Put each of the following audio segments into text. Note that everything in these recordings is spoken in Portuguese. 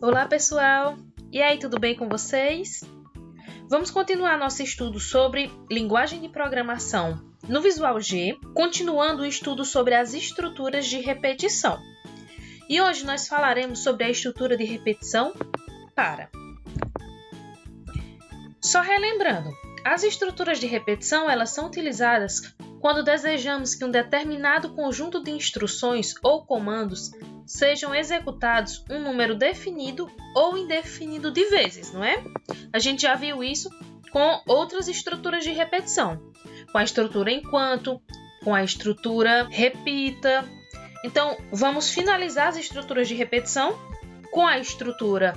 Olá, pessoal! E aí, tudo bem com vocês? Vamos continuar nosso estudo sobre linguagem de programação no Visual G, continuando o estudo sobre as estruturas de repetição. E hoje nós falaremos sobre a estrutura de repetição para. Só relembrando, as estruturas de repetição elas são utilizadas quando desejamos que um determinado conjunto de instruções ou comandos sejam executados um número definido ou indefinido de vezes, não é? A gente já viu isso com outras estruturas de repetição, com a estrutura enquanto, com a estrutura repita. Então, vamos finalizar as estruturas de repetição com a estrutura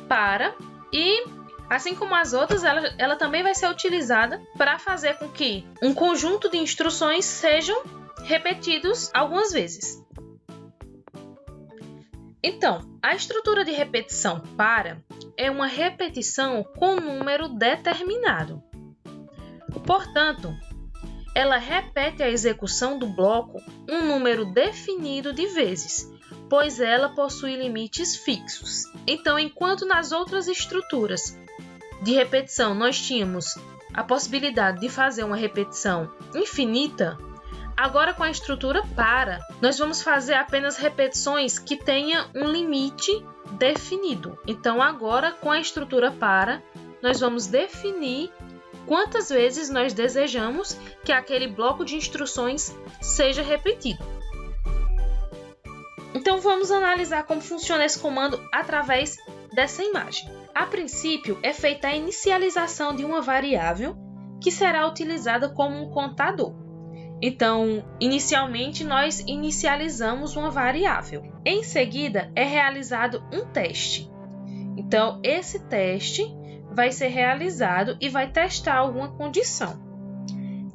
para e, assim como as outras, ela também vai ser utilizada para fazer com que um conjunto de instruções sejam repetidos algumas vezes. Então, a estrutura de repetição para é uma repetição com número determinado. Portanto, ela repete a execução do bloco um número definido de vezes, pois ela possui limites fixos. Então, enquanto nas outras estruturas de repetição nós tínhamos a possibilidade de fazer uma repetição infinita, agora com a estrutura para, nós vamos fazer apenas repetições que tenham um limite definido. Então, agora com a estrutura para, nós vamos definir quantas vezes nós desejamos que aquele bloco de instruções seja repetido. Então, vamos analisar como funciona esse comando através dessa imagem. A princípio, é feita a inicialização de uma variável que será utilizada como um contador. Então, inicialmente, nós inicializamos uma variável. Em seguida, é realizado um teste. Então, esse teste vai ser realizado e vai testar alguma condição.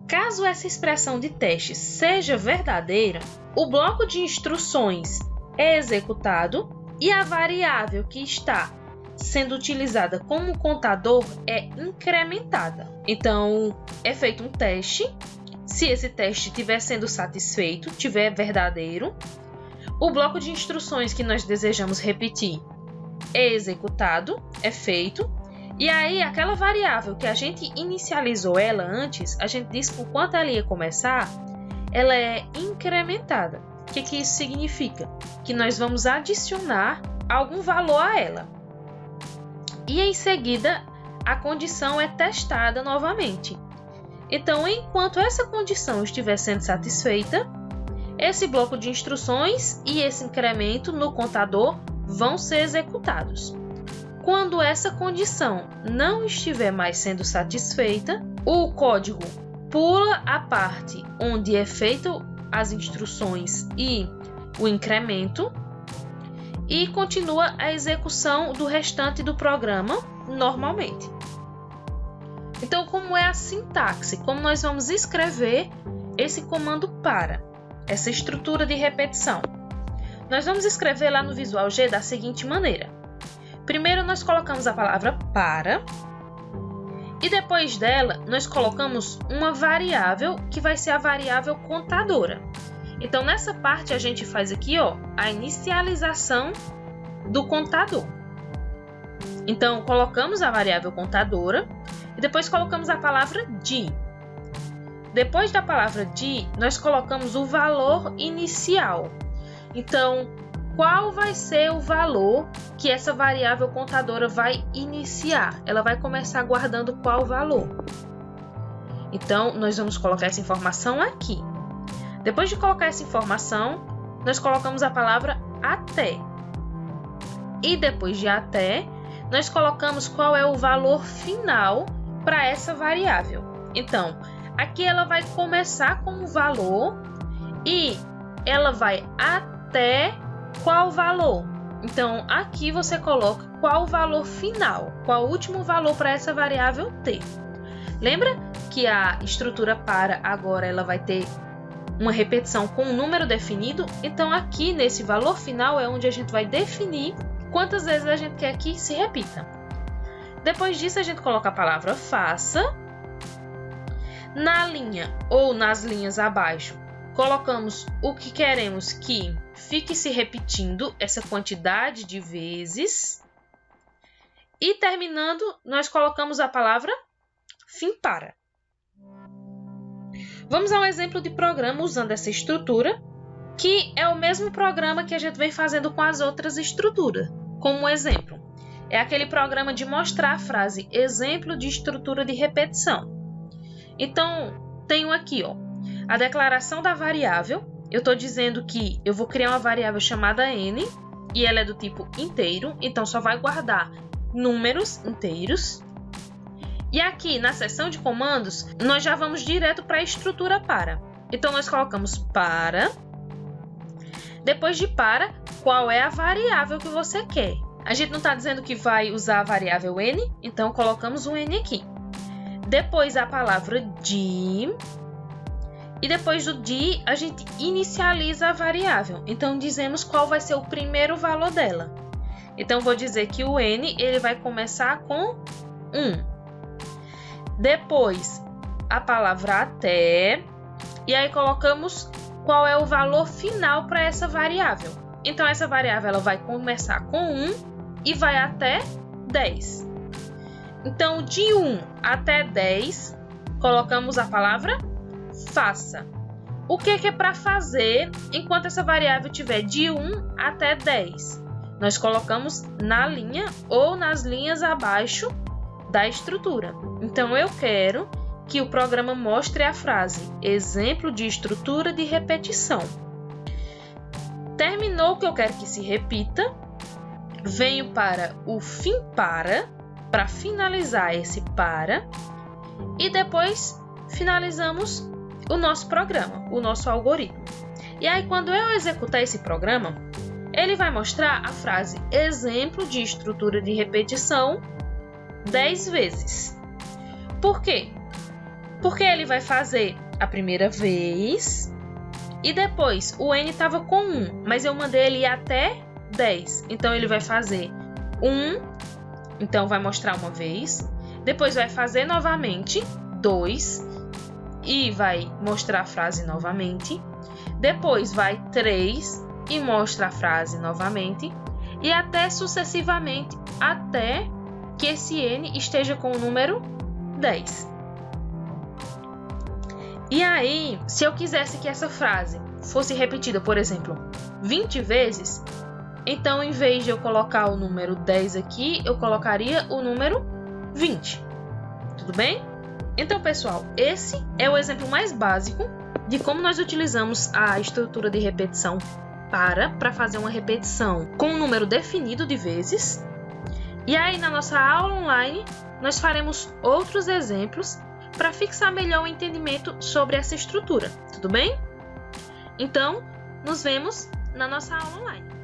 Caso essa expressão de teste seja verdadeira, o bloco de instruções é executado e a variável que está sendo utilizada como contador é incrementada. Então, é feito um teste. Se esse teste estiver sendo satisfeito, estiver verdadeiro, o bloco de instruções que nós desejamos repetir é executado, é feito, e aí aquela variável que a gente inicializou ela antes, a gente disse com quanto ela ia começar, ela é incrementada. O que isso significa? Que nós vamos adicionar algum valor a ela. E em seguida, a condição é testada novamente. Então, enquanto essa condição estiver sendo satisfeita, esse bloco de instruções e esse incremento no contador vão ser executados. Quando essa condição não estiver mais sendo satisfeita, o código pula a parte onde é feito as instruções e o incremento e continua a execução do restante do programa normalmente. Então, como é a sintaxe? Como nós vamos escrever esse comando para, essa estrutura de repetição? Nós vamos escrever lá no Visual G da seguinte maneira. Primeiro, nós colocamos a palavra para e depois dela, nós colocamos uma variável que vai ser a variável contadora. Então, nessa parte, a gente faz aqui a inicialização do contador. Então, colocamos a variável contadora e depois colocamos a palavra de. Depois da palavra de, nós colocamos o valor inicial. Então, qual vai ser o valor que essa variável contadora vai iniciar? Ela vai começar guardando qual valor? Então, nós vamos colocar essa informação aqui. Depois de colocar essa informação, nós colocamos a palavra até. E depois de até, nós colocamos qual é o valor final para essa variável. Então, aqui ela vai começar com um valor e ela vai até qual valor. Então, aqui você coloca qual o valor final, qual o último valor para essa variável ter. Lembra que a estrutura para agora ela vai ter uma repetição com um número definido? Então, aqui nesse valor final é onde a gente vai definir quantas vezes a gente quer que se repita. Depois disso, a gente coloca a palavra faça. Na linha ou nas linhas abaixo, colocamos o que queremos que fique se repetindo essa quantidade de vezes. E terminando, nós colocamos a palavra fim para. Vamos a um exemplo de programa usando essa estrutura, que é o mesmo programa que a gente vem fazendo com as outras estruturas. Como um exemplo, é aquele programa de mostrar a frase exemplo de estrutura de repetição. Então, tenho aqui, a declaração da variável. Eu estou dizendo que eu vou criar uma variável chamada n, e ela é do tipo inteiro, então só vai guardar números inteiros. E aqui, na seção de comandos, nós já vamos direto para a estrutura para. Então, nós colocamos para. Depois de para, qual é a variável que você quer? A gente não está dizendo que vai usar a variável n, então colocamos um n aqui. Depois a palavra de. E depois do de, a gente inicializa a variável. Então, dizemos qual vai ser o primeiro valor dela. Então, vou dizer que o n ele vai começar com 1. Depois, a palavra até. E aí, colocamos qual é o valor final para essa variável. Então, essa variável ela vai começar com 1 e vai até 10. Então, de 1 até 10, colocamos a palavra faça. O que é para fazer enquanto essa variável tiver de 1 até 10? Nós colocamos na linha ou nas linhas abaixo da estrutura. Então, eu quero que o programa mostre a frase exemplo de estrutura de repetição. Terminou o que eu quero que se repita, venho para o fim para finalizar esse para, e depois finalizamos o nosso programa, o nosso algoritmo. E aí, quando eu executar esse programa, ele vai mostrar a frase exemplo de estrutura de repetição 10 vezes. Por quê? Porque ele vai fazer a primeira vez e depois o n estava com 1, mas eu mandei ele ir até 10. Então, ele vai fazer 1, então vai mostrar uma vez. Depois vai fazer novamente 2 e vai mostrar a frase novamente. Depois vai 3 e mostra a frase novamente. E até sucessivamente, até que esse n esteja com o número 10. E aí, se eu quisesse que essa frase fosse repetida, por exemplo, 20 vezes, então, em vez de eu colocar o número 10 aqui, eu colocaria o número 20. Tudo bem? Então, pessoal, esse é o exemplo mais básico de como nós utilizamos a estrutura de repetição para fazer uma repetição com um número definido de vezes. E aí, na nossa aula online, nós faremos outros exemplos para fixar melhor o entendimento sobre essa estrutura, tudo bem? Então, nos vemos na nossa aula online.